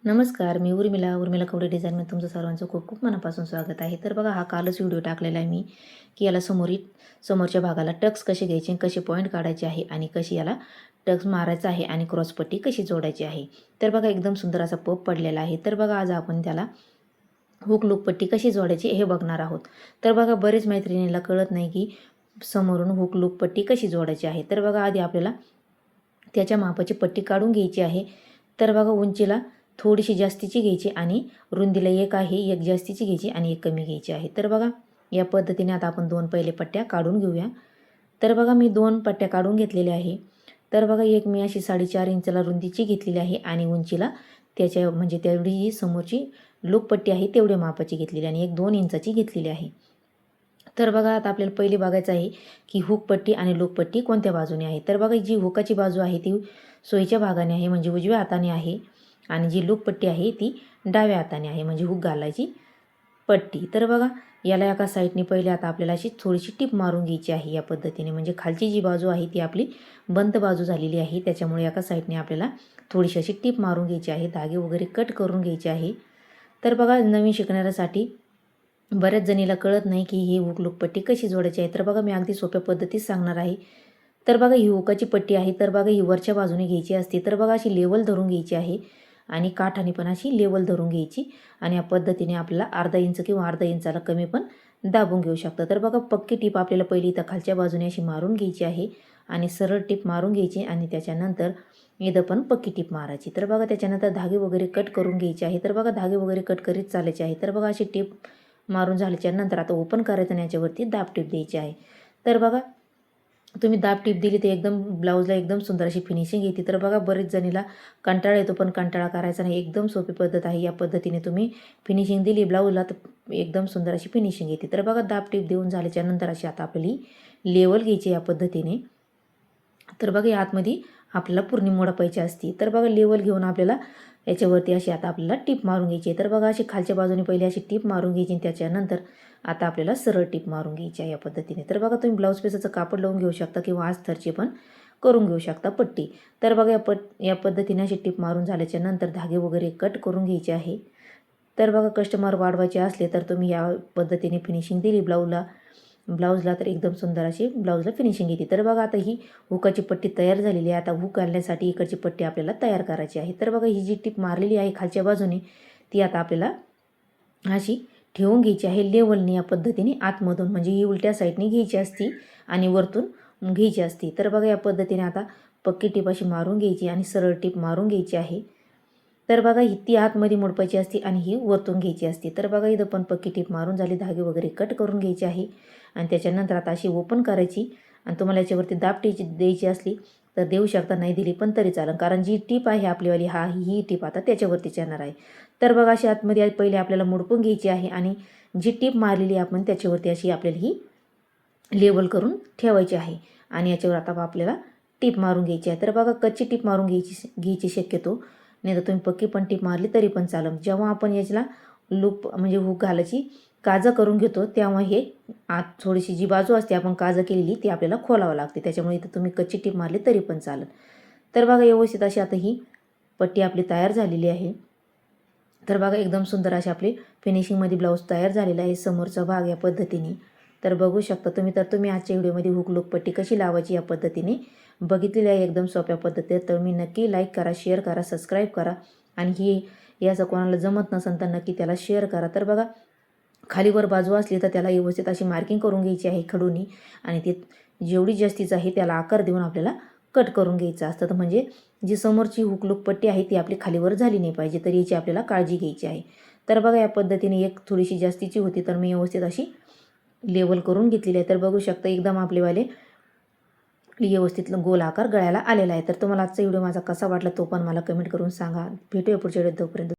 नमस्कार, मी उर्मिला कवडे डिझाईनमध्ये तुमचं सर्वांचं खूप खूप मनापासून स्वागत आहे. तर बघा, हा कालच व्हिडिओ टाकलेला आहे मी, की याला समोरच्या भागाला टक्स कसे घ्यायचे, कसे पॉईंट काढायचे आहे आणि कशी याला टक्स मारायचा आहे आणि क्रॉसपट्टी कशी जोडायची आहे. तर बघा, एकदम सुंदर असा पप पडलेला आहे. तर बघा, आज आपण त्याला हुक लूक पट्टी कशी जोडायची हे बघणार आहोत. तर बघा, बरेच मैत्रिणीला कळत नाही की समोरून हुक लूक पट्टी कशी जोडायची आहे. तर बघा, आधी आपल्याला त्याच्या मापाची पट्टी काढून घ्यायची आहे. तर बघा, उंचीला थोडीशी जास्तीची घ्यायची आणि रुंदीला एक आहे, एक जास्तीची घ्यायची आणि एक कमी घ्यायची आहे. तर बघा, या पद्धतीने आता आपण 2 पहिले पट्ट्या काढून घेऊया. तर बघा, मी 2 पट्ट्या काढून घेतलेल्या आहे. तर बघा, एक मी अशी 4.5 इंचला रुंदीची घेतलेली आहे आणि उंचीला त्याच्या म्हणजे तेवढी जी समोरची लूकपट्टी आहे तेवढ्या मापाची घेतलेली आणि एक 2 इंचाची घेतलेली आहे. तर बघा, आता आपल्याला पहिले बघायचं आहे की हुकपट्टी आणि लूकपट्टी कोणत्या बाजूने आहे. तर बघा, जी हुकाची बाजू आहे ती सोयीच्या भागाने आहे, म्हणजे उजव्या हाताने आहे आणि जी लूकपट्टी आहे ती डाव्या हाताने आहे, म्हणजे हुक घालायची पट्टी. तर बघा, याला एका साईडने पहिले आता आपल्याला अशी थोडीशी टिप मारून घ्यायची आहे या पद्धतीने. म्हणजे खालची जी बाजू आहे ती आपली बंद बाजू झालेली आहे, त्याच्यामुळे एका साईडने आपल्याला थोडीशी अशी टिप मारून घ्यायची आहे. धागे वगैरे कट करून घ्यायचे आहे. तर बघा, नवीन शिकणाऱ्यासाठी बऱ्याच जणीला कळत नाही की ही हुक लूकपट्टी कशी जोडायची आहे. तर बघा, मी अगदी सोप्या पद्धतीत सांगणार आहे. तर बघा, ही हुकाची पट्टी आहे. तर बघा, ही वरच्या बाजूने घ्यायची असते. तर बघा, अशी लेवल धरून घ्यायची आहे आणि काठाने पण अशी लेवल धरून घ्यायची आणि या पद्धतीने आपल्याला अर्धा इंच किंवा अर्धा इंचाला कमी पण दाबून घेऊ शकता. तर बघा, पक्की टीप आपल्याला पहिली इथं खालच्या बाजूने अशी मारून घ्यायची आहे आणि सरळ टीप मारून घ्यायची आणि त्याच्यानंतर इथं पण पक्की टीप मारायची. तर बघा, त्याच्यानंतर धागे वगैरे कट करून घ्यायचे आहे. तर बघा, धागे वगैरे कट करीत चालायचे आहे. तर बघा, अशी टीप मारून झाल्याच्या नंतर आता ओपन करायचं आणि याच्यावरती दाब टीप द्यायची आहे. तर बघा, तुम्ही दाब टीप दिली तर एकदम ब्लाऊजला एकदम सुंदर अशी फिनिशिंग येते. तर बघा, बरेच जणीला कंटाळा येतो, पण कंटाळा करायचा नाही. एकदम सोपी पद्धत आहे. या पद्धतीने तुम्ही फिनिशिंग दिली ब्लाऊजला तर एकदम सुंदर अशी फिनिशिंग येते. तर बघा, दाब टीप देऊन झाल्याच्या नंतर अशी आता आपली लेवल घ्यायची या पद्धतीने. तर बघा, या आतमध्ये आपल्याला पूर्ण मोडापायची असते. तर बघा, लेवल घेऊन आपल्याला याच्यावरती अशी आता आपल्याला टीप मारून घ्यायची आहे. तर बघा, अशी खालच्या बाजूने पहिले अशी टीप मारून घ्यायची आणि त्याच्यानंतर आता आपल्याला सरळ टीप मारून घ्यायची आहे या पद्धतीने. तर बघा, तुम्ही ब्लाऊज पीसाचं कापड लावून घेऊ शकता किंवा अस्तरची पण करून घेऊ शकता पट्टी. तर बघा, या पद्धतीने अशी टीप मारून झाल्याच्या नंतर धागे वगैरे कट करून घ्यायचे आहे. तर बघा, कस्टमर वाढवायचे असले तर तुम्ही या पद्धतीने फिनिशिंग दिली ब्लाऊजला तर एकदम सुंदर अशी ब्लाऊजला फिनिशिंग येते. तर बघा, आता ही हुकाची पट्टी तयार झालेली आहे. आता हुक घालण्यासाठी इकडची पट्टी आपल्याला तयार करायची आहे. तर बघा, ही जी टीप मारलेली आहे खालच्या बाजूने ती आता आपल्याला अशी ठेवून घ्यायची आहे लेवलने या पद्धतीने आतमधून, म्हणजे ही उलट्या साईडने घ्यायची असती आणि वरतून घ्यायची असती. तर बघा, या पद्धतीने आता पक्की टीप अशी मारून घ्यायची आणि सरळ टीप मारून घ्यायची आहे. तर बघा, ही ती आतमध्ये मोडपायची असते आणि ही वरतून घ्यायची असते. तर बघा, इथं पण पक्की टीप मारून झाली, धागे वगैरे कट करून घ्यायचे आहे आणि त्याच्यानंतर आता अशी ओपन करायची आणि तुम्हाला याच्यावरती दाब टीप द्यायची असली तर देऊ शकता, नाही दिली पण तरी चालेल, कारण जी टीप आहे आपलीवाली ही टीप आता त्याच्यावरतीच येणार आहे. तर बघा, अशी आतमध्ये पहिले आपल्याला मोडपून घ्यायची आहे आणि जी टीप मारलेली आपण त्याच्यावरती अशी आपल्याला ही लेवल करून ठेवायची आहे आणि याच्यावर आता आपल्याला टीप मारून घ्यायची आहे. तर बघा, कच्ची टीप मारून घ्यायची शक्यतो, नाही तर तुम्ही पक्की पण टीप मारली तरी पण चालेल. जेव्हा आपण याच्याला लूप म्हणजे हुक घालायची काजं करून घेतो तेव्हा हे आत थोडीशी जी बाजू असते आपण काजं केलेली ती आपल्याला खोलावं लागते, त्याच्यामुळे इथं तुम्ही कच्ची टीप मारली तरी पण चालेल. तर बघा, व्यवस्थित अशी आता ही पट्टी आपली तयार झालेली आहे. तर बघा, एकदम सुंदर अशी आपली फिनिशिंगमध्ये ब्लाऊज तयार झालेला आहे, समोरचा भाग या पद्धतीने. तर बघू शकता तुम्ही. तर तुम्ही आजच्या व्हिडिओमध्ये हुक लूक पट्टी कशी लावायची या पद्धतीने बघितलेली आहे, एकदम सोप्या पद्धतीत. तर मी नक्की लाईक करा, शेअर करा, सबस्क्राईब करा आणि ही याचं कोणाला जमत नसेल तर नक्की त्याला शेअर करा. तर बघा, खालीवर बाजू असली तर त्याला व्यवस्थित अशी मार्किंग करून घ्यायची आहे खडूनी आणि ते जेवढी जास्तीच आहे त्याला आकार देऊन आपल्याला कट करून घ्यायचं असतं. तर म्हणजे जी समोरची हुक लूक पट्टी आहे ती आपली खालीवर झाली नाही पाहिजे, तर याची आपल्याला काळजी घ्यायची आहे. तर बघा, या पद्धतीने एक थोडीशी जास्तीची होती तर मी व्यवस्थित अशी लेवल करून घेतलेली आहे. तर बघू शकता, एकदम आपलेवाले व्यवस्थित गोल आकार गळ्याला आलेला आहे. तर तुम्हाला आजचा व्हिडिओ माझा कसा वाटला तो पण मला कमेंट करून सांगा. भेटूया पुढच्या व्हिडिओत, तोपर्यंत